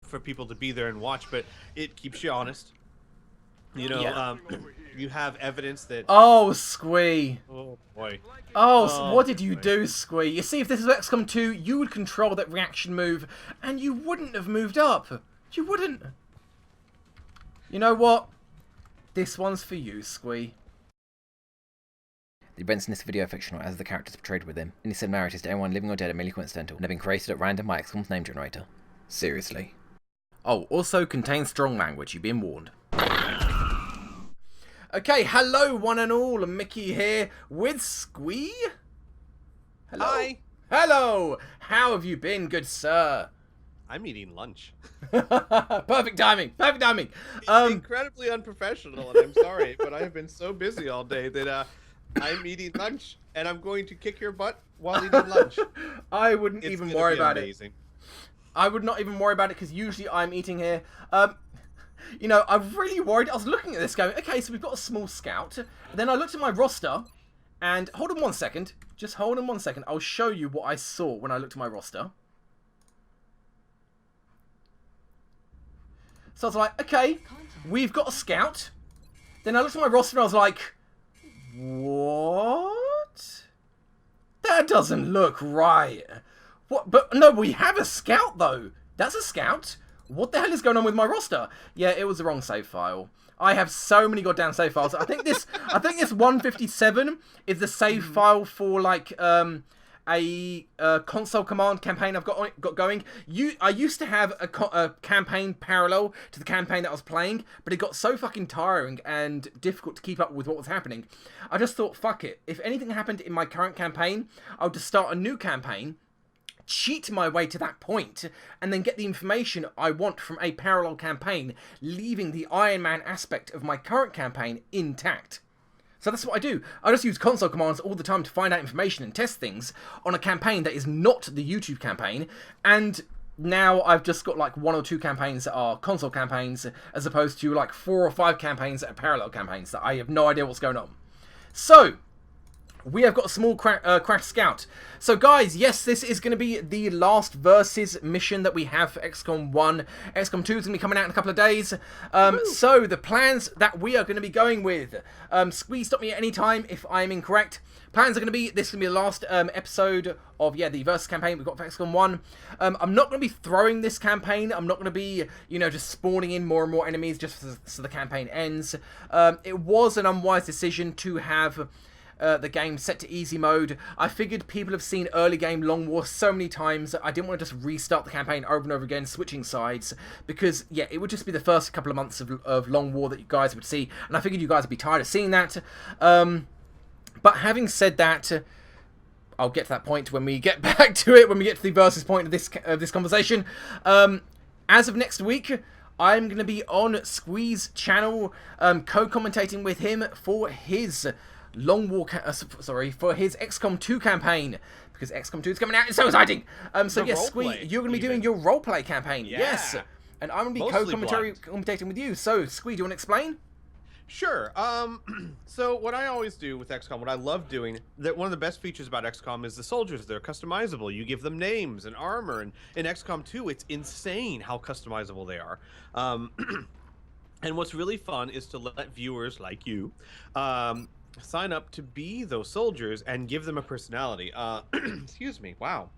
for people to be there and watch, but it keeps you honest. You know, Yeah. you have evidence that... Oh, Squee. Oh, boy. Oh, so what did you do, Squee? You see, if this was XCOM 2, you would control that reaction move, and you wouldn't have moved up. You wouldn't. You know what? This one's for you, Squee. The events in this video are fictional as the characters portrayed within. Any similarities to anyone living or dead are merely coincidental and have been created at random by XCOM's name generator. Seriously. Oh, also contains strong language, you've been warned. Okay, hello one and all, Mickey here with Squee. Hello. Hi. Hello. How have you been, good sir? I'm eating lunch. Perfect timing. Perfect timing. It's incredibly unprofessional, and I'm sorry, but I have been so busy all day that I'm eating lunch, and I'm going to kick your butt while eating lunch. I wouldn't even worry about it. I would not even worry about it because usually I'm eating here. You know, I'm really worried. I was looking at this going, okay, so we've got a small scout. And then I looked at my roster, and hold on one second. Just hold on one second. I'll show you what I saw when I looked at my roster. So I was like, okay, we've got a scout. Then I looked at my roster and I was like, what? That doesn't look right. What? But no, we have a scout though. That's a scout. What the hell is going on with my roster? Yeah, it was the wrong save file. I have so many goddamn save files. I think this 157 is the save file for like a console command campaign I've got going. I used to have a campaign parallel to the campaign that I was playing, but it got so fucking tiring and difficult to keep up with what was happening. I just thought, fuck it. If anything happened in my current campaign, I'll just start a new campaign, cheat my way to that point, and then get the information I want from a parallel campaign, leaving the Iron Man aspect of my current campaign intact. So that's what I do. I just use console commands all the time to find out information and test things on a campaign that is not the YouTube campaign, and now I've just got like 1 or 2 campaigns that are console campaigns, as opposed to like 4 or 5 campaigns that are parallel campaigns that I have no idea what's going on. So we have got a small crash scout. So guys, yes, this is going to be the last versus mission that we have for XCOM 1. XCOM 2 is going to be coming out in a couple of days. So the plans that we are going to be going with, Squee, stop me at any time if I'm incorrect. Plans are going to be, this is going to be the last episode of, the versus campaign we've got for XCOM 1. I'm not going to be throwing this campaign. I'm not going to be, you know, just spawning in more and more enemies just so the campaign ends. It was an unwise decision to have the game set to easy mode. I figured people have seen early game Long War so many times that I didn't want to just restart the campaign over and over again, switching sides, because, yeah, it would just be the first couple of months of Long War that you guys would see, and I figured you guys would be tired of seeing that. But having said that, I'll get to that point when we get back to it, when we get to the versus point of this conversation. As of next week, I'm going to be on Squee's channel, co-commentating with him for his Long War, for his XCOM 2 campaign, because XCOM 2 is coming out. It's so exciting. So yes, Squee, you're going to be doing your roleplay campaign. Yeah. Yes, and I'm going to be co-commentating with you. So Squee, do you want to explain? Sure. So what I always do with XCOM, what I love doing, that one of the best features about XCOM is the soldiers. They're customizable. You give them names and armor, and in XCOM 2, it's insane how customizable they are. And what's really fun is to let viewers like you sign up to be those soldiers and give them a personality. Excuse me. Wow.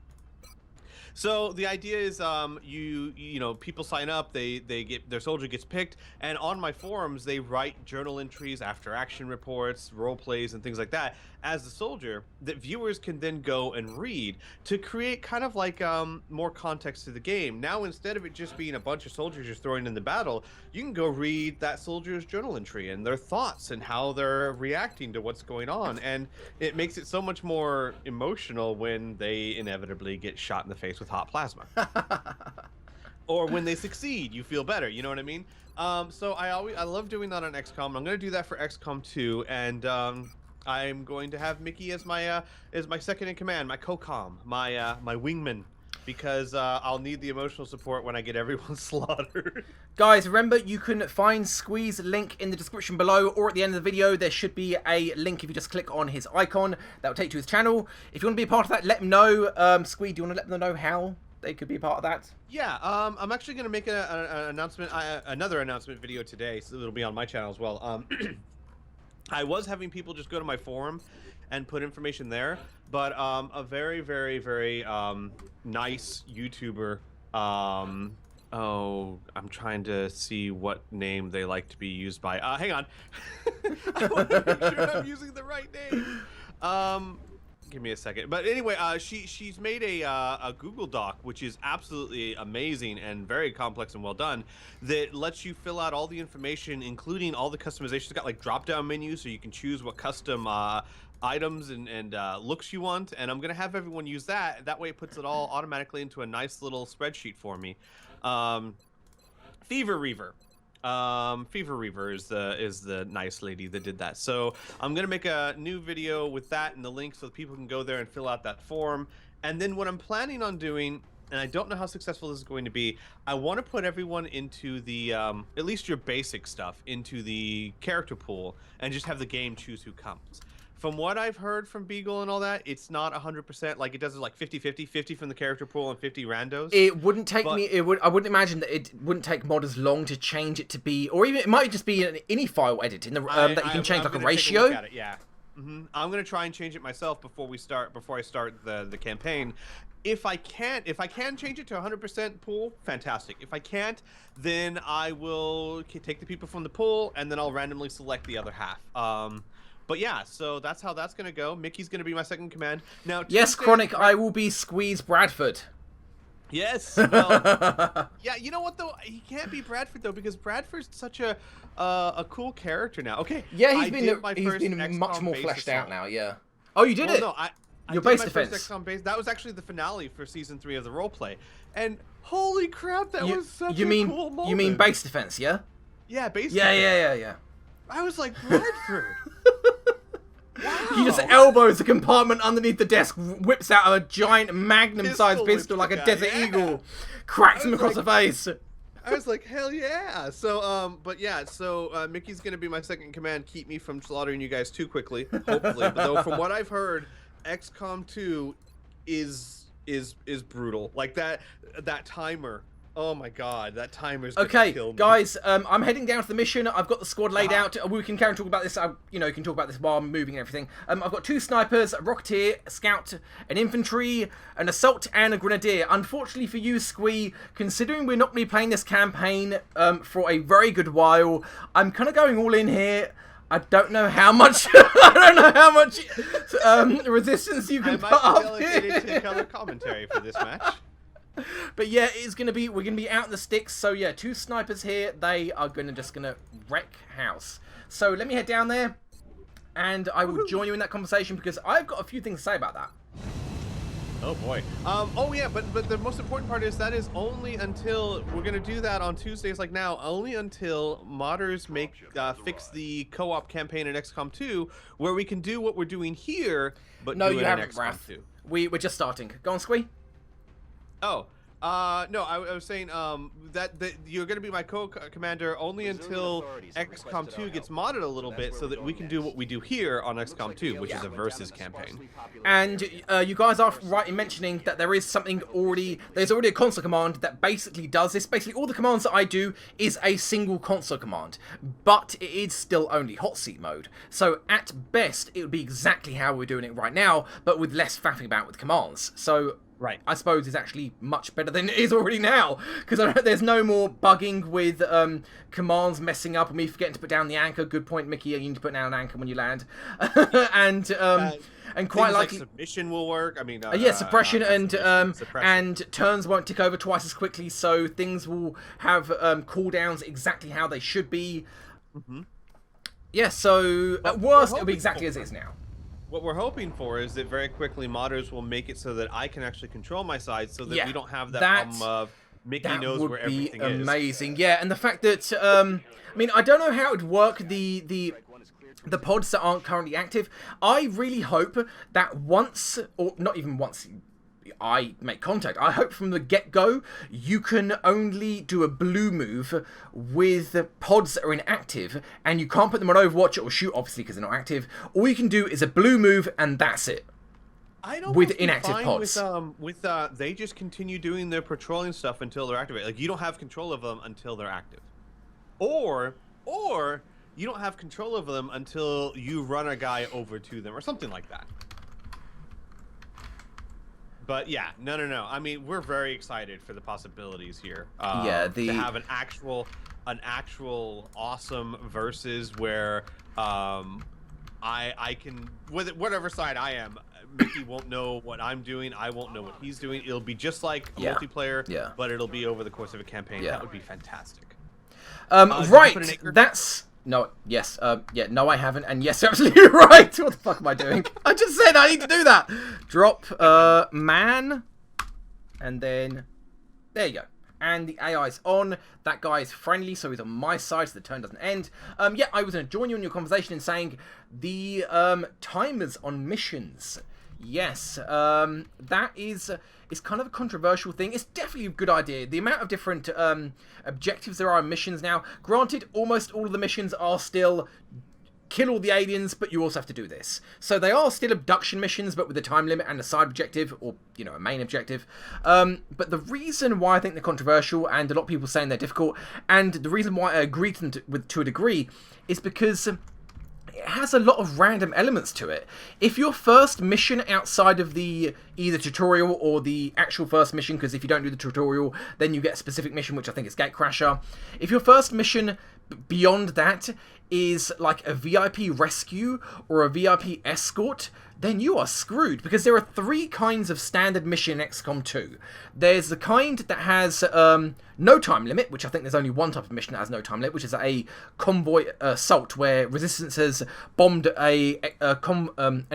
So the idea is, you know, people sign up, they get, their soldier gets picked, and on my forums they write journal entries, after action reports, role plays, and things like that as the soldier that viewers can then go and read to create kind of like more context to the game. Now, instead of it just being a bunch of soldiers just throwing in the battle, you can go read that soldier's journal entry and their thoughts and how they're reacting to what's going on, and it makes it so much more emotional when they inevitably get shot in the face with hot plasma. Or when they succeed, you feel better, you know what I mean? So I love doing that on XCOM. I'm going to do that for XCOM 2, and I'm going to have Mickey as my second in command, my co-com, my wingman, because I'll need the emotional support when I get everyone slaughtered. Guys, remember, you can find Squee's link in the description below, or at the end of the video there should be a link if you just click on his icon. That will take you to his channel. If you want to be a part of that, let him know. Squee, do you want to let them know how? they could be part of that? Yeah, I'm actually going to make an announcement, another announcement video today, so it'll be on my channel as well. I was having people just go to my forum and put information there, but a very, very, very nice YouTuber, oh, I'm trying to see what name they like to be used by. Hang on. I want to make sure I'm using the right name. Give me a second. But anyway, she's made a Google Doc, which is absolutely amazing and very complex and well done, that lets you fill out all the information, including all the customization. It's got like drop-down menus, so you can choose what custom items and looks you want. And I'm gonna have everyone use that. That way, it puts it all automatically into a nice little spreadsheet for me. Fever Reaver. Fever Reaver is the nice lady that did that. So I'm gonna make a new video with that and the link so that people can go there and fill out that form. And then what I'm planning on doing, and I don't know how successful this is going to be, I want to put everyone into the at least your basic stuff into the character pool and just have the game choose who comes. From what I've heard from Beagle and all that, it's not 100%. Like, it does like 50-50, 50 from the character pool and 50 randos. It wouldn't take me. I wouldn't imagine that it wouldn't take modders long to change it to be, or even it might just be an ini file edit in the that you can change like a ratio. Look at it, yeah. I'm gonna try and change it myself before I start the campaign. If I can change it to 100% pool, fantastic. If I can't, then I will take the people from the pool and then I'll randomly select the other half. But yeah, so that's how that's gonna go. Mickey's gonna be my second command. Now, yes, Chronic, I will be Squees Bradford. Yes. Well, yeah. You know what though? He can't be Bradford though because Bradford's such a cool character now. Okay. Yeah, he's been much more fleshed out now. Yeah. Oh, you did it. No, I your did base my defense. First XCOM base. That was actually the finale for season 3 of the roleplay, and holy crap, that was such a cool moment. You mean base defense? Yeah. Yeah, base. Yeah, defense. yeah. I was like, Bradford. Wow. He just elbows the compartment underneath the desk, whips out a giant magnum-sized pistol like a Desert Eagle, cracks him across the face. I was like, hell yeah. So, but yeah, so Mickey's going to be my second in command, keep me from slaughtering you guys too quickly, hopefully. But though, from what I've heard, XCOM 2 is brutal. Like that timer. Oh my god, that timer's gonna kill me. Okay, guys, I'm heading down to the mission. I've got the squad laid out. We can carry on talking about this. You know, you can talk about this while I'm moving and everything. I've got 2 snipers, a rocketeer, a scout, an infantry, an assault, and a grenadier. Unfortunately for you, Squee, considering we're not going to be playing this campaign for a very good while, I'm kind of going all in here. I don't know how much. I don't know how much resistance you can put up here. I might be delegated to color commentary for this match. But yeah, we're gonna be out in the sticks. So yeah, 2 snipers here. They are just gonna wreck house. So let me head down there, and I will join you in that conversation because I've got a few things to say about that. Oh boy. Oh yeah, but the most important part is that is only until we're gonna do that on Tuesdays like now. Only until modders fix the co-op campaign in XCOM 2, where we can do what we're doing here, but no, do you it haven't, in XCOM Wrath. 2. We're just starting. Go on, Squee. Oh, no, I was saying that you're going to be my co-commander only until XCOM 2 gets modded a little bit so that we can do what we do here on XCOM 2, which is a versus campaign. And you guys are right in mentioning that there is something there's already a console command that basically does this. Basically, all the commands that I do is a single console command, but it is still only hot seat mode. So at best, it would be exactly how we're doing it right now, but with less faffing about with commands. So right, I suppose it's actually much better than it is already now, because there's no more bugging with commands messing up and me forgetting to put down the anchor. Good point, Mickey. You need to put down an anchor when you land, and quite likely like submission will work. I mean, yeah, suppression suppression. And turns won't tick over twice as quickly, so things will have cooldowns exactly how they should be. Yeah, so at worst it'll be exactly as it is now. What we're hoping for is that very quickly modders will make it so that I can actually control my side, so that we don't have that problem of Mickey knows where everything is. That would be amazing. Yeah, and the fact that I mean, I don't know how it would work the pods that aren't currently active. I really hope that once, or not even once, I make contact, I hope from the get-go you can only do a blue move with pods that are inactive, and you can't put them on Overwatch or shoot, obviously, because they're not active. All you can do is a blue move, and that's it. I'd with almost be inactive fine pods. With they just continue doing their patrolling stuff until they're activated. Like you don't have control of them until they're active, or you don't have control of them until you run a guy over to them or something like that. But yeah, no. I mean, we're very excited for the possibilities here. Yeah, to have an actual awesome versus where I can, whatever side I am, Mickey won't know what I'm doing. I won't know what he's doing. It'll be just like a multiplayer, but it'll be over the course of a campaign. That would be fantastic. Right, that's... No, yes, yeah, no, I haven't, and yes, you're absolutely right. What the fuck am I doing? I just said I need to do that. Drop, man, and then, there you go. And the AI's on. That guy is friendly, so he's on my side, so the turn doesn't end. Yeah, I was going to join you in your conversation in saying the timers on missions. Yes, that is kind of a controversial thing. It's definitely a good idea. The amount of different objectives there are in missions now. Granted, almost all of the missions are still kill all the aliens, but you also have to do this. So they are still abduction missions, but with a time limit and a side objective, or, you know, a main objective. But the reason why I think they're controversial, and a lot of people saying they're difficult, and the reason why I agree to them to a degree, is because it has a lot of random elements to it. If your first mission outside of the either tutorial or the actual first mission, because if you don't do the tutorial, then you get a specific mission, which I think is Gatecrasher. If your first mission beyond that is like a VIP rescue or a VIP escort, then you are screwed, because there are 3 kinds of standard mission in XCOM 2. There's the kind that has no time limit, which I think there's only one type of mission that has no time limit, which is a convoy assault, where Resistance has bombed an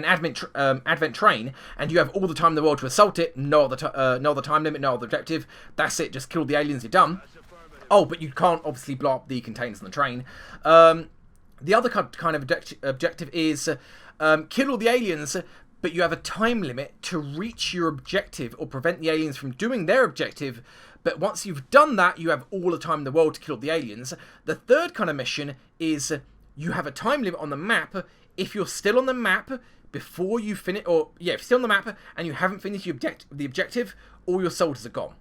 advent train, and you have all the time in the world to assault it, no other time limit, no other objective. That's it, just kill the aliens, you're done. Oh, but you can't obviously blow up the containers on the train. The other kind of objective is kill all the aliens, but you have a time limit to reach your objective or prevent the aliens from doing their objective. But once you've done that, you have all the time in the world to kill the aliens. The third kind of mission is you have a time limit on the map. If you're still on the map before you finish, or yeah, if you're still on the map and you haven't finished the objective, all your soldiers are gone.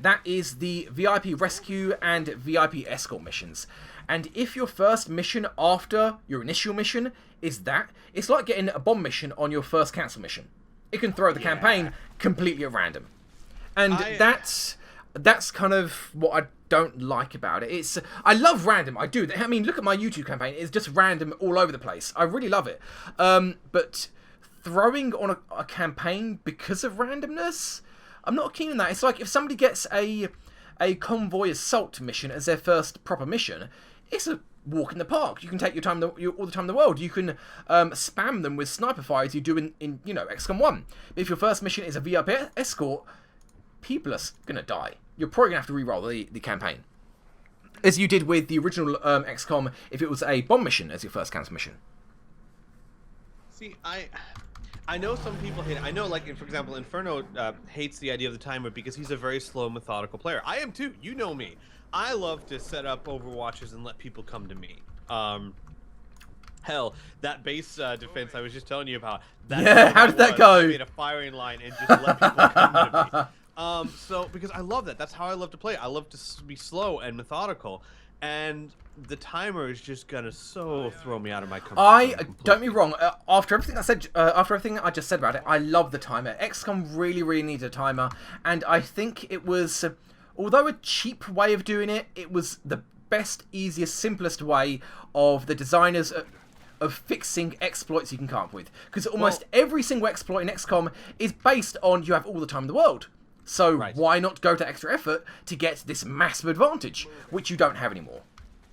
That is the VIP rescue and VIP escort missions. And if your first mission after your initial mission is that, it's like getting a bomb mission on your first cancel mission. It can throw the campaign completely at random. And that's kind of what I don't like about it. I love random, I do. I mean, look at my YouTube campaign, it's just random all over the place. I really love it. But throwing on a campaign because of randomness, I'm not keen on that. It's like if somebody gets a convoy assault mission as their first proper mission, it's a walk in the park. You can take your time, all the time in the world. You can spam them with sniper fire as you do in you know, XCOM 1. But if your first mission is a VIP escort, people are gonna die. You're probably gonna have to re-roll the campaign, as you did with the original XCOM if it was a bomb mission as your first cancel mission. See, I know some people hate it. I know, like, for example, Inferno hates the idea of the timer because he's a very slow, methodical player. I am too. You know me. I love to set up Overwatches and let people come to me. Hell, that base defense I was just telling you about. How did that go? I made a firing line and just let people come to me. So, because I love that. That's how I love to play. I love to be slow and methodical. And the timer is just gonna throw me out of my comfort zone completely. Don't be wrong. After everything I just said about it, I love the timer. XCOM really, really needed a timer, and I think it was, although a cheap way of doing it, it was the best, easiest, simplest way of the designers of fixing exploits you can come up with. Because almost every single exploit in XCOM is based on you have all the time in the world. So why not go to extra effort to get this massive advantage, which you don't have anymore?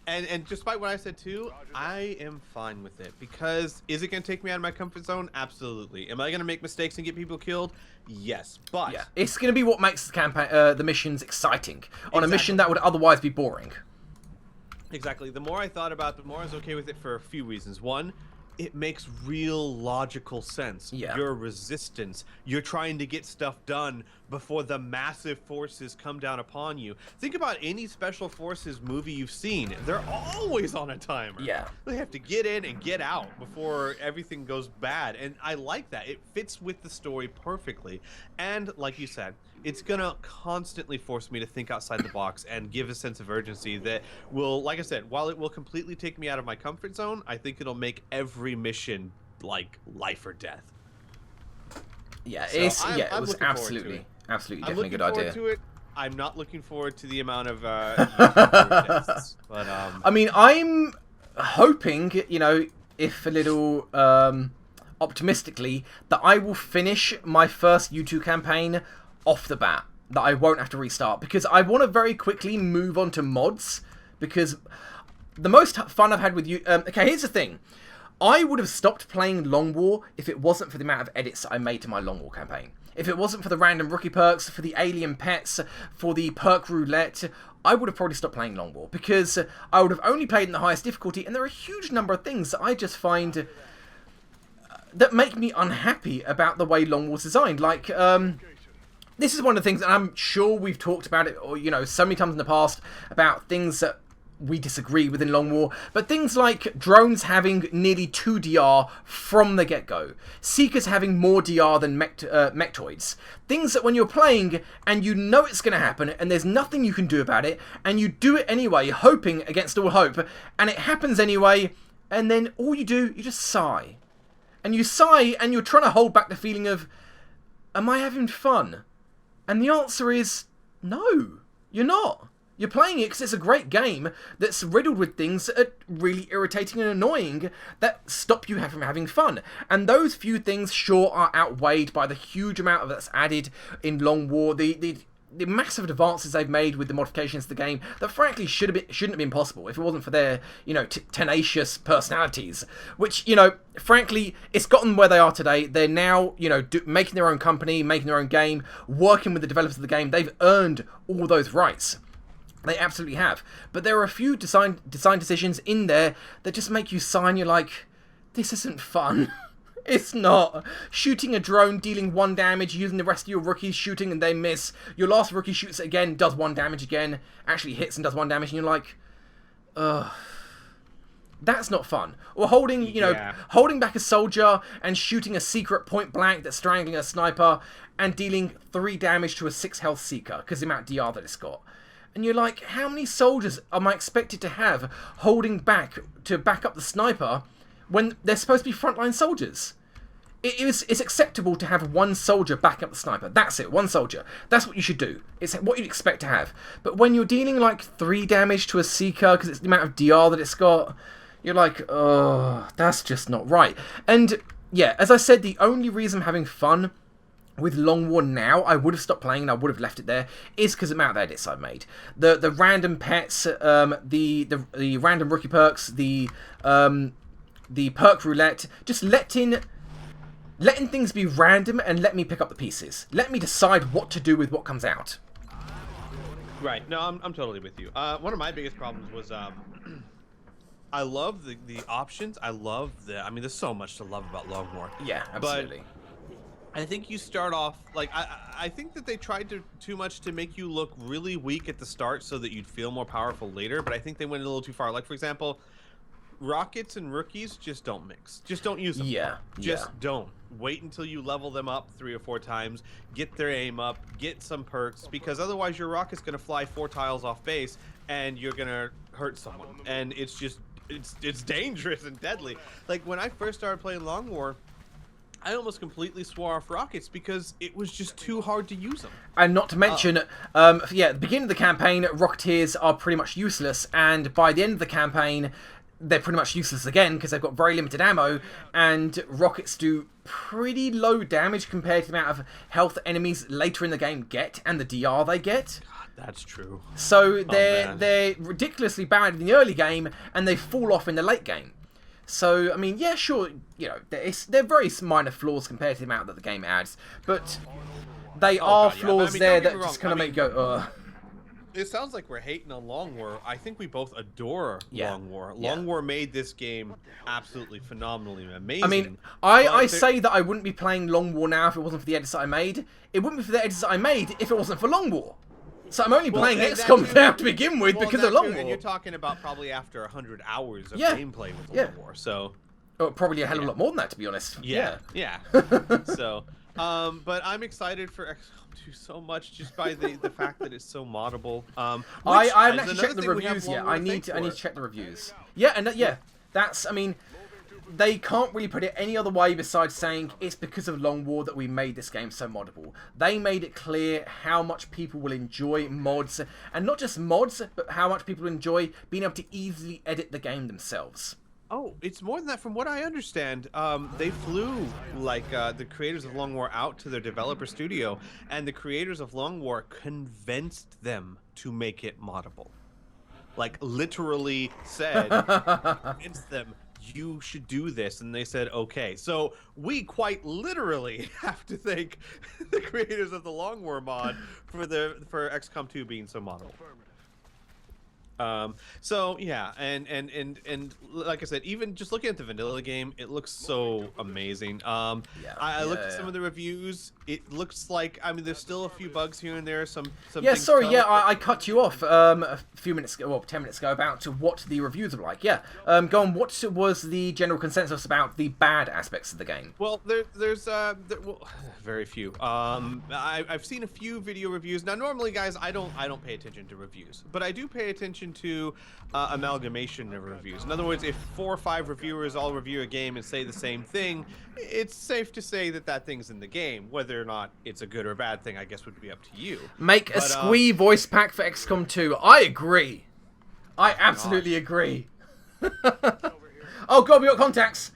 And despite what I said too, I am fine with it, because is it going to take me out of my comfort zone? Absolutely. Am I going to make mistakes and get people killed? Yes, but it's going to be what makes the campaign, the missions exciting on a mission that would otherwise be boring. Exactly. The more I thought about it, the more I was okay with it for a few reasons. One, it makes real logical sense. Yeah. Your resistance. You're trying to get stuff done before the massive forces come down upon you. Think about any special forces movie you've seen. They're always on a timer. Yeah. They have to get in and get out before everything goes bad. And I like that. It fits with the story perfectly. And like you said, it's going to constantly force me to think outside the box and give a sense of urgency that will, like I said, while it will completely take me out of my comfort zone, I think it'll make every mission like life or death. Yeah, So it was looking absolutely definitely a good idea. To it. I'm not looking forward to the amount of YouTube tests, but I mean, I'm hoping, you know, if a little optimistically, that I will finish my first YouTube campaign off the bat, that I won't have to restart, because I want to very quickly move on to mods, because the most fun I've had with you... okay, here's the thing. I would have stopped playing Long War if it wasn't for the amount of edits I made to my Long War campaign. If it wasn't for the random rookie perks, for the alien pets, for the perk roulette, I would have probably stopped playing Long War, because I would have only played in the highest difficulty, and there are a huge number of things that I just find that make me unhappy about the way Long War's designed. Like, this is one of the things, and I'm sure we've talked about it, or, you know, so many times in the past, about things that we disagree within Long War, but things like drones having nearly 2 DR from the get-go, Seekers having more DR than mechtoids, things that when you're playing and you know it's going to happen and there's nothing you can do about it, and you do it anyway, hoping against all hope, and it happens anyway, and then all you do, you just sigh. And you sigh and you're trying to hold back the feeling of, am I having fun? And the answer is, no, you're not. You're playing it because it's a great game that's riddled with things that are really irritating and annoying that stop you from having fun. And those few things sure are outweighed by the huge amount of that's added in Long War, the massive advances they've made with the modifications to the game that frankly shouldn't have been possible if it wasn't for their, you know, tenacious personalities. Which, you know, frankly, it's gotten where they are today. They're now, you know, making their own company, making their own game, working with the developers of the game. They've earned all those rights. They absolutely have. But there are a few design decisions in there that just make you sigh and you're like, this isn't fun. It's not. Shooting a drone, dealing 1 damage, using the rest of your rookies shooting and they miss. Your last rookie shoots it again, does 1 damage again, actually hits and does 1 damage, and you're like, ugh. That's not fun. Or holding, you know, holding back a soldier and shooting a secret point blank that's strangling a sniper and dealing 3 damage to a 6 health Seeker because the amount of DR that it's got. And you're like, how many soldiers am I expected to have holding back to back up the sniper when they're supposed to be frontline soldiers? It's acceptable to have 1 soldier back up the sniper. That's it, 1 soldier. That's what you should do. It's what you'd expect to have. But when you're dealing like 3 damage to a Seeker because it's the amount of DR that it's got, you're like, oh, that's just not right. And yeah, as I said, the only reason I'm having fun with Long War now, I would have stopped playing and I would have left it there, is because of the amount of edits I've made. The random pets, the random rookie perks, the perk roulette, just letting things be random and let me pick up the pieces. Let me decide what to do with what comes out. Right. No, I'm totally with you. One of my biggest problems was I love the options. I mean, there's so much to love about Long War. Yeah, absolutely. But I think you start off like I think that they tried too much to make you look really weak at the start so that you'd feel more powerful later, but I think they went a little too far. Like, for example, rockets and rookies just don't mix. Just don't use them. Just don't. Wait until you level them up 3 or 4 times, get their aim up, get some perks, because otherwise your rocket's going to fly 4 tiles off base and you're going to hurt someone. And it's just it's dangerous and deadly. Like, when I first started playing Long War, I almost completely swore off rockets because it was just too hard to use them. And not to mention, yeah, at the beginning of the campaign, Rocketeers are pretty much useless, and by the end of the campaign, they're pretty much useless again because they've got very limited ammo, and rockets do pretty low damage compared to the amount of health enemies later in the game get, and the DR they get. God, that's true. So they're ridiculously bad in the early game, and they fall off in the late game. So, I mean, yeah, sure, you know, they're very minor flaws compared to the amount that the game adds, but they are flaws there that just kind of make you go, ugh. it sounds like we're hating on Long War. I think we both adore Yeah. Long War. Yeah. Long War made this game absolutely phenomenally amazing. I mean, I say that I wouldn't be playing Long War now if it wasn't for the edits that I made. It wouldn't be for the edits that I made if it wasn't for Long War. So I'm only playing and XCOM that now to begin with because of that Long too, War. And you're talking about probably after 100 hours of Yeah. gameplay with Yeah. Long War. So Oh, probably a hell of a lot more than that, to be honest. yeah. So, but I'm excited for XCOM 2 so much just by the fact that it's so moddable. I haven't is actually another checked the thing we have reviews yet. Long War I to need thank to for. check the reviews. Yeah, and that's, I mean, they can't really put it any other way besides saying it's because of Long War that we made this game so moddable. They made it clear how much people will enjoy mods, and not just mods, but how much people enjoy being able to easily edit the game themselves. Oh, it's more than that. From what I understand, they flew the creators of Long War out to their developer studio, and the creators of Long War convinced them to make it moddable. Like literally said, convinced them you should do this, and they said okay. So we quite literally have to thank the creators of the Long War mod for XCOM 2 being so moddable. So yeah, and like I said, even just looking at the vanilla game, it looks so amazing. I looked at some of the reviews. It looks like, I mean, there's still a few bugs here and there. Some Yeah, things sorry, come yeah, up, I cut you off a few minutes ago, well, 10 minutes ago, about what the reviews are like. Yeah, go on. What was the general consensus about the bad aspects of the game? Well, there's very few. I've seen a few video reviews. Now, normally, guys, I don't pay attention to reviews, but I do pay attention to amalgamation of reviews. In other words, if 4 or 5 reviewers all review a game and say the same thing, it's safe to say that thing's in the game. Whether or not it's a good or bad thing, I guess, would be up to you. Make a Squee voice pack for XCOM 2. I agree. I absolutely agree. Oh god, we got contacts.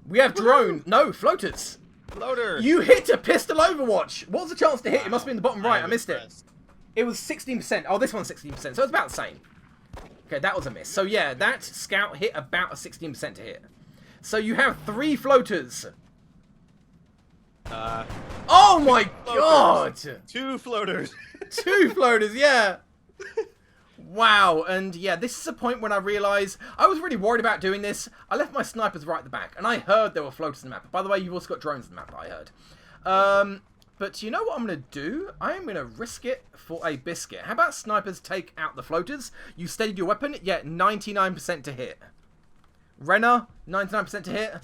We have drone. No, floaters. Floater. You hit a pistol Overwatch. What was the chance to hit? It must be in the bottom right. I missed it. impressed. It was 16%. Oh, this one's 16%, so it's about the same. Okay, that was a miss. So yeah, that scout hit about a 16% to hit. So you have 3 floaters. Oh my god! 2 floaters. 2 floaters, yeah. Wow, and yeah, this is a point when I realised I was really worried about doing this. I left my snipers right at the back, and I heard there were floaters in the map. By the way, you've also got drones in the map, I heard. But you know what I'm going to do? I am going to risk it for a biscuit. How about snipers take out the floaters? You steadied your weapon, yeah, 99% to hit. Renner, 99% to hit.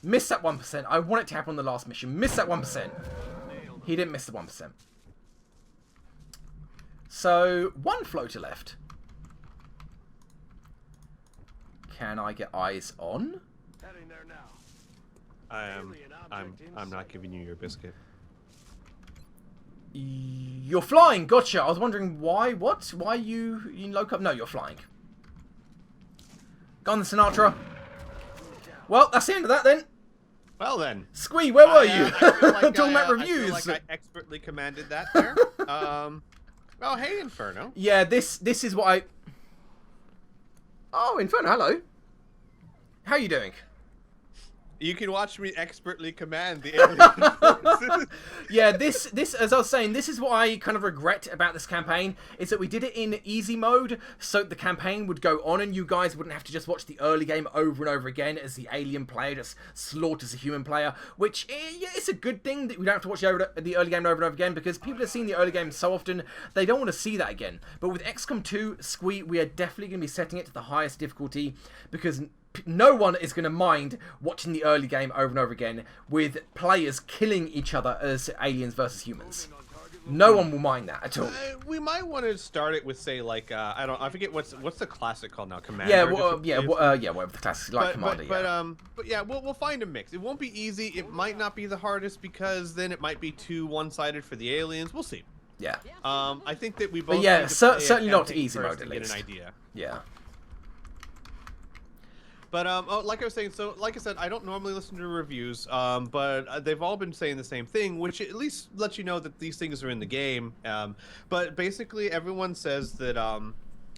Miss that 1%. I want it to happen on the last mission. Miss that 1%. He didn't miss the 1%. So, 1 floater left. Can I get eyes on? I'm not giving you your biscuit. You're flying. Gotcha. I was wondering why. What? Why you low up? No, you're flying. Go on, Sinatra. Well, that's the end of that then. Well then. Squee, where were you? I feel like Talking about I reviews. feel like I expertly commanded that there. Oh, hey, Inferno. Yeah, this is what I... Oh, Inferno, hello. How are you doing? You can watch me expertly command the alien forces. Yeah, this, as I was saying, this is what I kind of regret about this campaign, is that we did it in easy mode, so the campaign would go on and you guys wouldn't have to just watch the early game over and over again as the alien player just slaughters a human player, which, yeah, it's a good thing that we don't have to watch the early game over and over again, because people have seen the early game so often, they don't want to see that again. But with XCOM 2, Squee, we are definitely going to be setting it to the highest difficulty, because no one is going to mind watching the early game over and over again with players killing each other as aliens versus humans. No one will mind that at all. We might want to start it with, say, like, I forget what's the classic called now, Commander. Yeah, whatever the classic like Commander. But yeah, we'll find a mix. It won't be easy. It might not be the hardest, because then it might be too one-sided for the aliens. We'll see. Yeah. I think that we both. But yeah, need to play a certainly not campaign easy first mode to at get least. an idea. Yeah. But like I was saying, so like I said, I don't normally listen to reviews, but they've all been saying the same thing, which at least lets you know that these things are in the game. But basically, everyone says that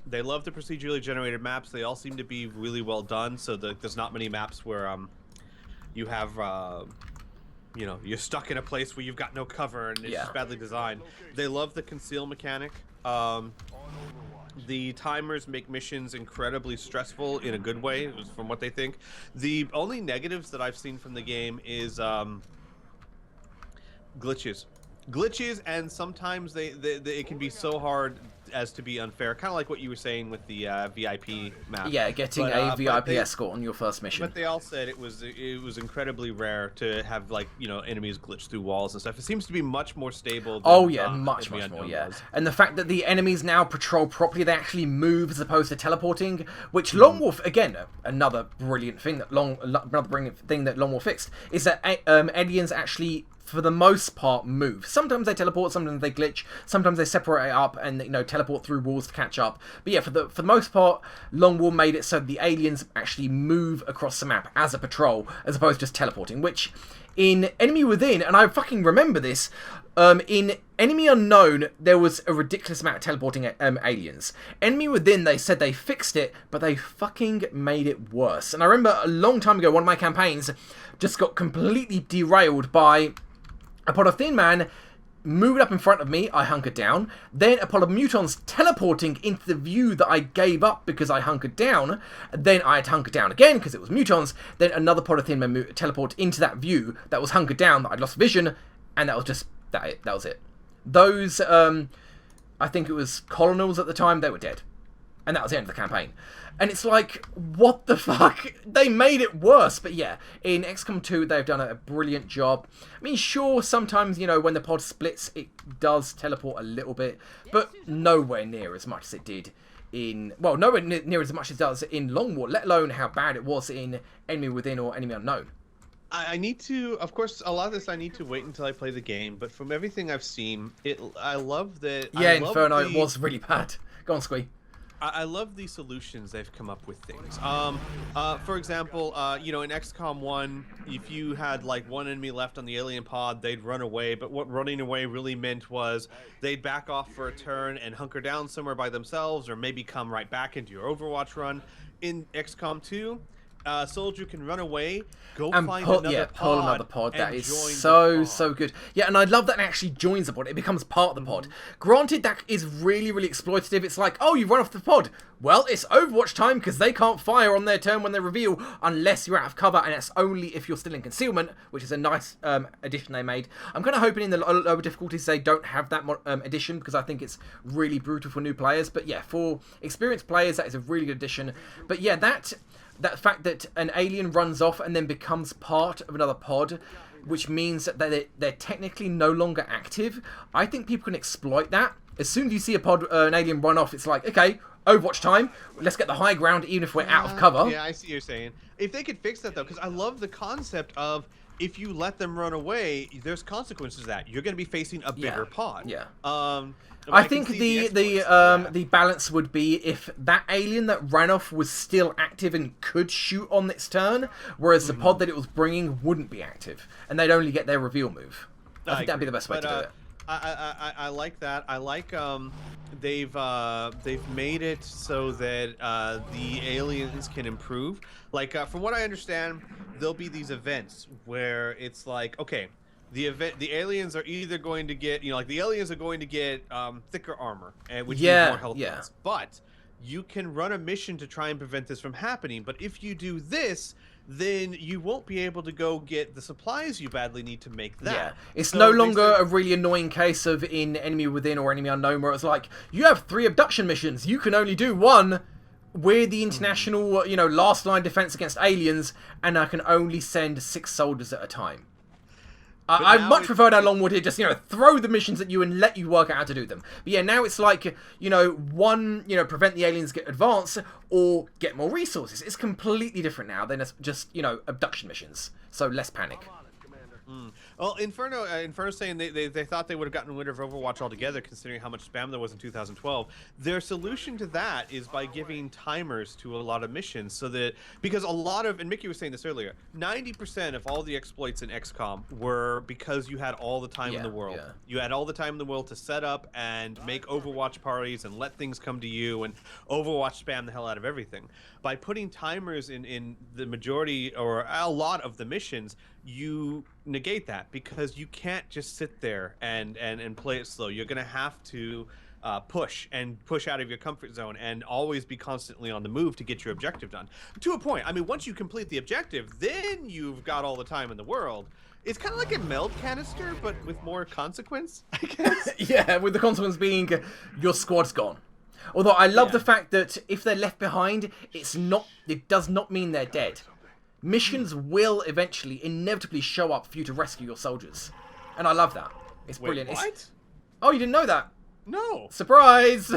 they love the procedurally generated maps. They all seem to be really well done. So there's not many maps where you have you're stuck in a place where you've got no cover and it's just badly designed. They love the conceal mechanic. The timers make missions incredibly stressful in a good way, from what they think. The only negatives that I've seen from the game is glitches, and sometimes it can be so hard as to be unfair, kind of like what you were saying with the VIP map. Yeah, getting a VIP escort on your first mission. But they all said it was incredibly rare to have, like, you know, enemies glitch through walls and stuff. It seems to be much more stable than, oh yeah, much more, yeah. Was. And the fact that the enemies now patrol properly, they actually move as opposed to teleporting, which Long Wolf, again, another brilliant thing that Long Wolf fixed, is that aliens actually, for the most part, move. Sometimes they teleport, sometimes they glitch, sometimes they separate up and, you know, teleport through walls to catch up. But yeah, for the most part, Long Wolf made it so the aliens actually move across the map as a patrol, as opposed to just teleporting, which in Enemy Within, and I fucking remember this, in Enemy Unknown, there was a ridiculous amount of teleporting aliens. Enemy Within, they said they fixed it, but they fucking made it worse. And I remember a long time ago, one of my campaigns just got completely derailed by a pod of Thin Man moved up in front of me, I hunkered down. Then a pod of mutons teleporting into the view that I gave up because I hunkered down. Then I had to hunker down again because it was mutons. Then another pod of Thin Man teleport into that view that was hunkered down, that I'd lost vision, and that was just that was it. Those, I think it was colonels at the time, they were dead. And that was the end of the campaign. And it's like, what the fuck? They made it worse. But yeah, in XCOM 2, they've done a brilliant job. I mean, sure, sometimes, you know, when the pod splits, it does teleport a little bit, but nowhere near as much as it did in, well, nowhere near as much as it does in Long War, let alone how bad it was in Enemy Within or Enemy Unknown. I need to, of course, a lot of this I need to wait until I play the game, but from everything I've seen, I love that. Yeah, Inferno, it was really bad. Go on, Squee. I love the solutions they've come up with things. For example, you know, in XCOM 1, if you had like one enemy left on the alien pod, they'd run away. But what running away really meant was they'd back off for a turn and hunker down somewhere by themselves, or maybe come right back into your Overwatch run. In XCOM 2, soldier can run away, go and find another pod. That is so good. Yeah, and I love that it actually joins the pod. It becomes part of the pod. Granted, that is really, really exploitative. It's like, oh, you run off the pod. Well, it's Overwatch time because they can't fire on their turn when they reveal unless you're out of cover, and that's only if you're still in concealment, which is a nice addition they made. I'm kind of hoping in the lower difficulties they don't have that addition because I think it's really brutal for new players. But yeah, for experienced players, that is a really good addition. But yeah, that fact that an alien runs off and then becomes part of another pod, which means that they're technically no longer active, I think people can exploit that. As soon as you see an alien run off, it's like, okay, Overwatch time, let's get the high ground even if we're out of cover. Yeah, I see what you're saying. If they could fix that, though, because I love the concept of if you let them run away, there's consequences to that. You're going to be facing a bigger pod. Yeah. I think the balance would be if that alien that ran off was still active and could shoot on its turn, whereas the pod that it was bringing wouldn't be active, and they'd only get their reveal move. I think that'd be the best way to do it. I like that. I like they've made it so that the aliens can improve. Like from what I understand, there'll be these events where it's like, okay, the aliens are either going to get, you know, like the aliens are going to get thicker armor, and which means more health points. But you can run a mission to try and prevent this from happening. But if you do this, then you won't be able to go get the supplies you badly need to make that. Yeah, it's no longer a really annoying case of in Enemy Within or Enemy Unknown where it's like, you have 3 abduction missions, you can only do 1. We're the international, you know, last line defense against aliens, and I can only send 6 soldiers at a time. I much preferred how Long War did just, you know, throw the missions at you and let you work out how to do them. But yeah, now it's like, you know, one, you know, prevent the aliens get advance or get more resources. It's completely different now than just, you know, abduction missions. So less panic. Well, Inferno's saying they thought they would have gotten rid of Overwatch altogether, considering how much spam there was in 2012. Their solution to that is by giving timers to a lot of missions, so that, because a lot of, and Mickey was saying this earlier, 90% of all the exploits in XCOM were because you had all the time in the world. Yeah. You had all the time in the world to set up and make Overwatch parties and let things come to you, and Overwatch spam the hell out of everything. By putting timers in the majority or a lot of the missions, you negate that, because you can't just sit there and play it slow. You're gonna have to push out of your comfort zone and always be constantly on the move to get your objective done. To a point. I mean, once you complete the objective, then you've got all the time in the world. It's kind of like a meld canister, but with more consequence, I guess. Yeah, with the consequence being your squad's gone. Although I love the fact that if they're left behind, it does not mean they're dead. Missions will eventually, inevitably show up for you to rescue your soldiers. And I love that. It's brilliant. What? Oh, you didn't know that? No. Surprise!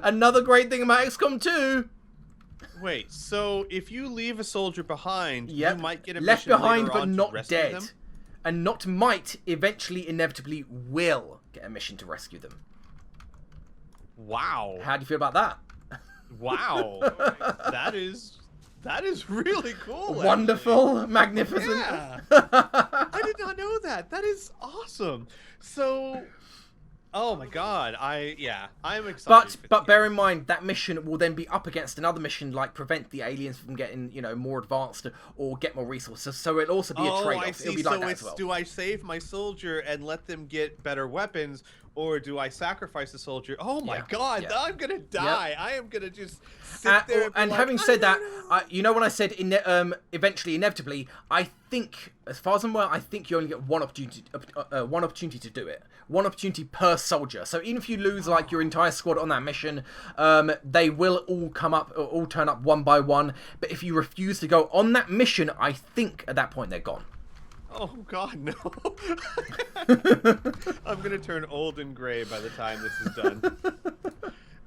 Another great thing about XCOM 2. Wait, so if you leave a soldier behind, you might get a left mission behind later but on not to rescue dead. them? And not might, eventually, inevitably will get a mission to rescue them. Wow. How do you feel about that? Wow. that is really cool. Wonderful, actually. magnificent. Yeah. I did not know that. That is awesome. So, oh my god, I'm excited. But bear in mind that mission will then be up against another mission like prevent the aliens from getting, more advanced or get more resources. So it'll also be a trade-off. I see. It'll be So like that it's as well. do I save my soldier and let them get better weapons, or do I sacrifice the soldier? Oh my god, yeah. I'm gonna die. I am gonna just sit there and be having like, said that, when I said eventually, inevitably, I think, as far as I'm aware, I think you only get one opportunity to do it. One opportunity per soldier. So even if you lose like your entire squad on that mission, they will all turn up one by one. But if you refuse to go on that mission, I think at that point they're gone. Oh god, no. I'm gonna turn old and gray by the time this is done.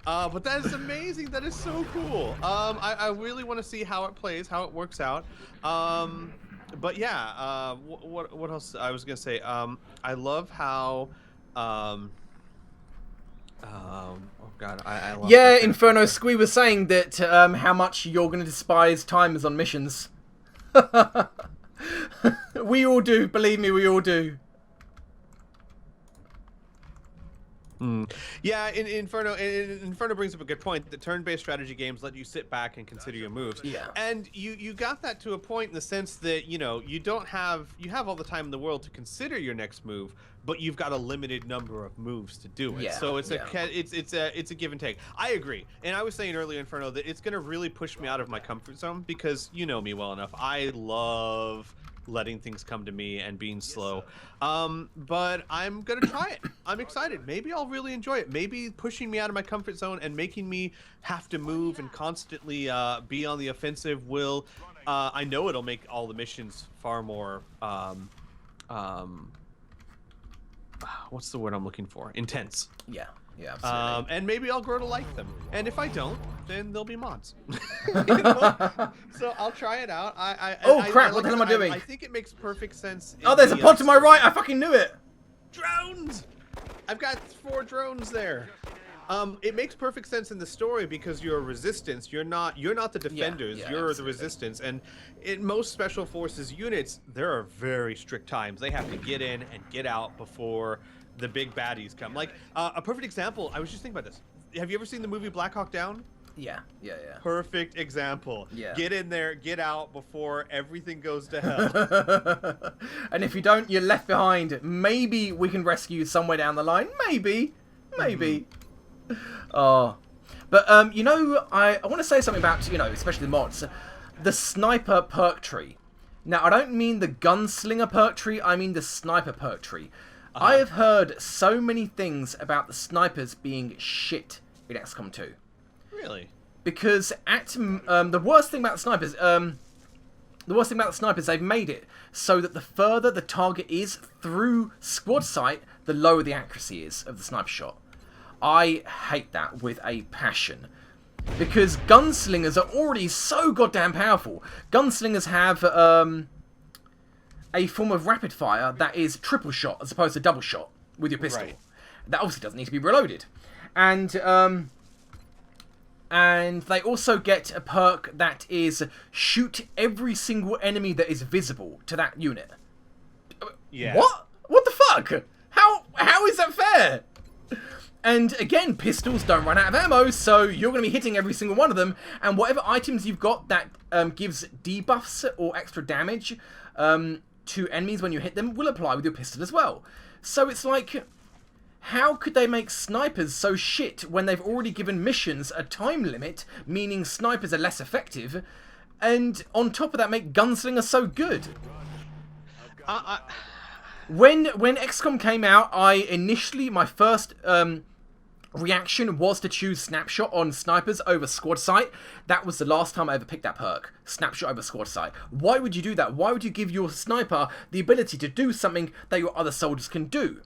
But that is amazing. That is so cool. I really want to see how it plays, how it works out. But yeah, what else I was gonna say? I love how oh god, I love Yeah, Inferno Squee was saying that how much you're gonna despise timers on missions. We all do, believe me, we all do. Yeah, Inferno brings up a good point. The turn-based strategy games let you sit back and consider your moves. Yeah. And you got that to a point in the sense that, you have all the time in the world to consider your next move, but you've got a limited number of moves to do it. Yeah, So it's a give and take. I agree. And I was saying earlier, Inferno, that it's going to really push me out of my comfort zone because you know me well enough. I love letting things come to me and being slow. But I'm gonna try it. I'm excited. Maybe I'll really enjoy it. Maybe pushing me out of my comfort zone and making me have to move and constantly be on the offensive will, I know it'll make all the missions far more what's the word I'm looking for? Intense. Yeah, absolutely. And maybe I'll grow to like them. And if I don't, then they'll be mods. So I'll try it out. Crap, what the hell am I doing? I think it makes perfect sense. Oh, there's a pod to my right. I fucking knew it. Drones! I've got 4 drones there. It makes perfect sense in the story because you're a resistance. You're not the defenders. Yeah, you're absolutely. the resistance. And in most special forces units, there are very strict times. They have to get in and get out before the big baddies come. Like a perfect example. I was just thinking about this. Have you ever seen the movie Black Hawk Down? Yeah. Perfect example. Yeah. Get in there, get out before everything goes to hell. And if you don't, you're left behind. Maybe we can rescue you somewhere down the line. Maybe. Oh. But, I want to say something about, especially the mods. The sniper perk tree. Now, I don't mean the gunslinger perk tree. I mean the sniper perk tree. I have heard so many things about the snipers being shit in XCOM 2. Really? Because the worst thing about the snipers, they've made it so that the further the target is through squad sight, the lower the accuracy is of the sniper shot. I hate that with a passion. Because gunslingers are already so goddamn powerful. Gunslingers have a form of rapid fire that is triple shot as opposed to double shot with your pistol. Right. That obviously doesn't need to be reloaded. And they also get a perk that is shoot every single enemy that is visible to that unit. Yeah. What? What the fuck? How is that fair? And again, pistols don't run out of ammo, so you're going to be hitting every single one of them. And whatever items you've got that gives debuffs or extra damage to enemies when you hit them will apply with your pistol as well. So it's like, How could they make snipers so shit when they've already given missions a time limit, meaning snipers are less effective, and on top of that make gunslingers so good? When XCOM came out, my first reaction was to choose Snapshot on snipers over Squad Sight. That was the last time I ever picked that perk. Snapshot over Squad Sight. Why would you do that? Why would you give your sniper the ability to do something that your other soldiers can do?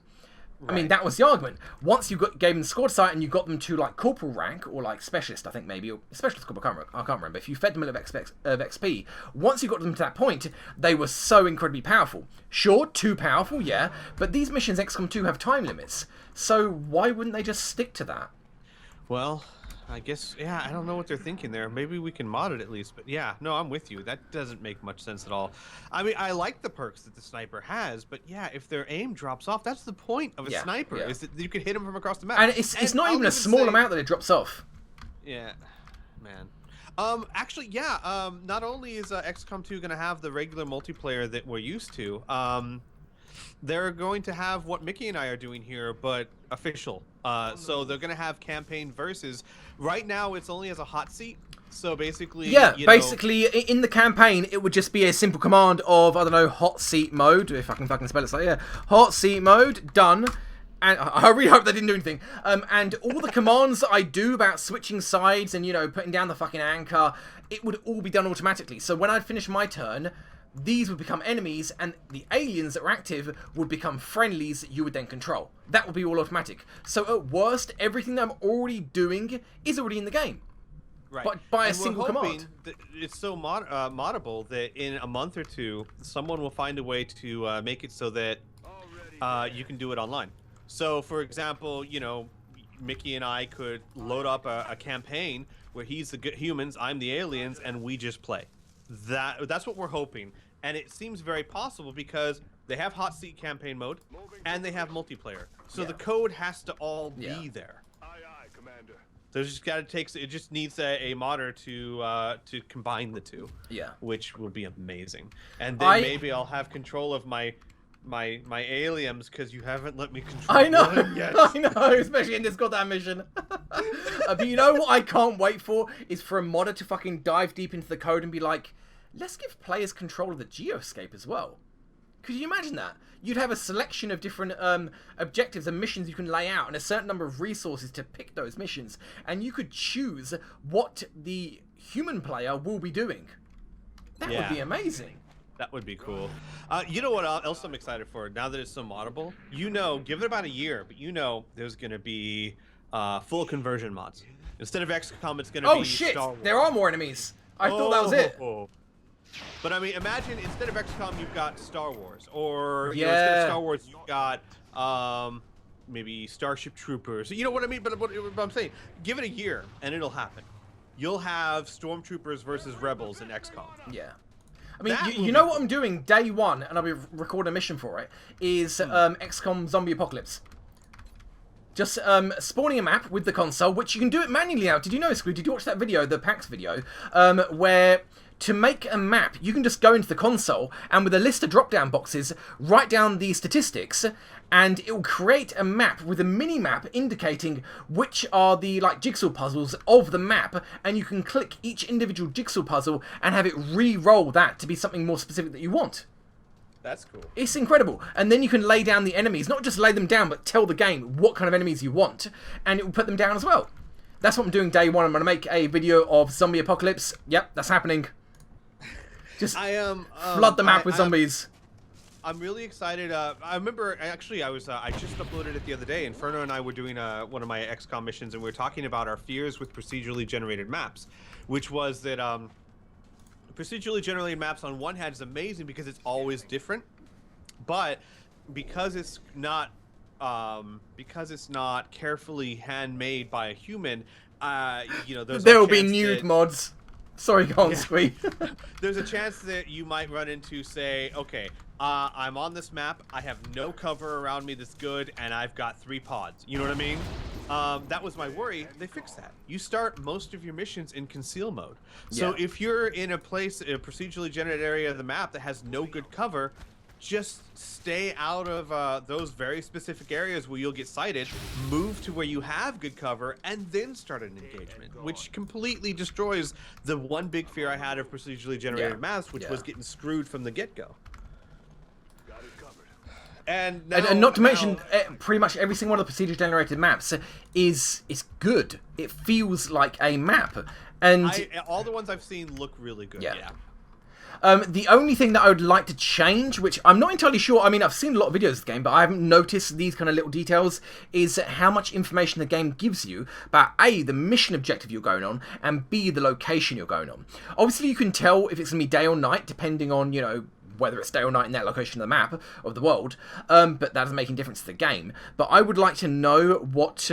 Right. I mean, that was the argument. Once you gave them Squad Sight and you got them to, like, Corporal rank, or, like, Specialist, I think, maybe, or Specialist Corporal, I can't remember. If you fed them of XP, once you got them to that point, they were so incredibly powerful. Sure, too powerful, yeah, but these missions XCOM 2 have time limits, so why wouldn't they just stick to that? Well, I guess, yeah, I don't know what they're thinking there. Maybe we can mod it at least, but yeah, no, I'm with you. That doesn't make much sense at all. I mean, I like the perks that the sniper has, but yeah, if their aim drops off, that's the point of a sniper, is that you can hit them from across the map. And it's not even a small amount that it drops off. Yeah, man. Actually, yeah, not only is XCOM 2 going to have the regular multiplayer that we're used to, they're going to have what Mickey and I are doing here, but official. So they're going to have campaign versus. Right now, it's only as a hot seat. So basically, yeah, basically in the campaign, it would just be a simple command of, I don't know, hot seat mode, if I can fucking spell it. So yeah, hot seat mode, done. And I really hope they didn't do anything. And all the commands that I do about switching sides and, you know, putting down the fucking anchor, it would all be done automatically. So when I'd finish my turn, these would become enemies, and the aliens that were active would become friendlies that you would then control. That would be all automatic. So at worst, everything that I'm already doing is already in the game. Right. But by a single command. That it's so moddable that in a month or two, someone will find a way to make it so that you can do it online. So, for example, you know, Mickey and I could load up a campaign where he's the good humans, I'm the aliens, and we just play. That's what we're hoping, and it seems very possible because they have hot seat campaign mode and they have multiplayer. So the code has to all be there. Aye, aye, Commander. So it just needs a modder to combine the two. Yeah. Which will be amazing. And then maybe I'll have control of my aliens because you haven't let me control them yet. I know, especially in this goddamn mission. But you know what I can't wait for is for a modder to fucking dive deep into the code and be like, let's give players control of the geoscape as well. Could you imagine that? You'd have a selection of different objectives and missions you can lay out and a certain number of resources to pick those missions, and you could choose what the human player will be doing. That would be amazing. That would be cool. You know what else I'm excited for? Now that it's so moddable, you know, give it about a year, but you know there's going to be full conversion mods. Instead of XCOM, it's going to be Star Wars. There are more enemies. I thought that was it. But I mean, imagine instead of XCOM, you've got Star Wars. Or you know, instead of Star Wars, you've got maybe Starship Troopers. You know what I mean? But what I'm saying, give it a year, and it'll happen. You'll have Stormtroopers versus Rebels in XCOM. Yeah. I mean, you know what I'm doing day one, and I'll be recording a mission for it, is XCOM Zombie Apocalypse. Just spawning a map with the console, which you can do it manually now. Did you know, Squee? Did you watch that video, the PAX video, where to make a map, you can just go into the console, and with a list of drop-down boxes, write down the statistics, and it will create a map with a mini-map indicating which are the jigsaw puzzles of the map, and you can click each individual jigsaw puzzle and have it re-roll that to be something more specific that you want. That's cool. It's incredible. And then you can lay down the enemies, not just lay them down, but tell the game what kind of enemies you want, and it will put them down as well. That's what I'm doing day one. I'm going to make a video of Zombie Apocalypse. Yep, that's happening. Just flood the map with zombies. I'm really excited. I remember, actually, I just uploaded it the other day. Inferno and I were doing one of my XCOM missions, and we were talking about our fears with procedurally generated maps, which was that procedurally generated maps on one hand is amazing because it's always different, but because it's not carefully handmade by a human, you know, there will be nude mods. Sorry, go on, Squee. There's a chance that you might run into, say, okay, I'm on this map, I have no cover around me that's good, and I've got 3 pods. You know what I mean? That was my worry. They fixed that. You start most of your missions in conceal mode. So if you're in a place, a procedurally generated area of the map that has no good cover, just stay out of those very specific areas where you'll get sighted, move to where you have good cover, and then start an engagement, which completely destroys the one big fear I had of procedurally generated maps, which was getting screwed from the get-go. And not to mention, pretty much every single one of the procedurally generated maps is good. It feels like a map, and all the ones I've seen look really good. Yeah. The only thing that I would like to change, which I'm not entirely sure, I mean, I've seen a lot of videos of the game, but I haven't noticed these kind of little details, is how much information the game gives you about A, the mission objective you're going on, and B, the location you're going on. Obviously, you can tell if it's going to be day or night, depending on, you know, whether it's day or night in that location of the map, of the world, but that doesn't make any difference to the game. But I would like to know what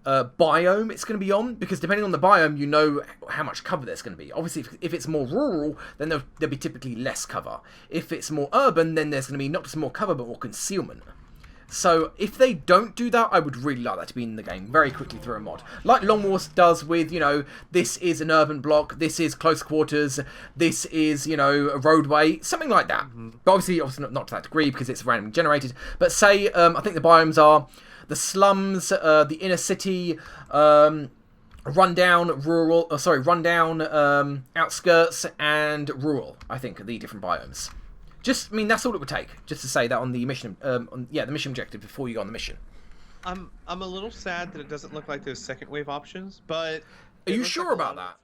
biome it's going to be on, because depending on the biome, you know how much cover there's going to be. Obviously, if it's more rural, then there'll be typically less cover. If it's more urban, then there's going to be not just more cover, but more concealment. So if they don't do that, I would really like that to be in the game very quickly through a mod. Like Long Wars does with, you know, this is an urban block, this is close quarters, this is, you know, a roadway, something like that. But obviously not to that degree because it's randomly generated. But say, I think the biomes are the slums, the inner city, rundown outskirts, and rural, I think, are the different biomes. Just, I mean, that's all it would take, just to say that on the mission, the mission objective before you go on the mission. I'm a little sad that it doesn't look like there's second wave options, but... Are you sure about that?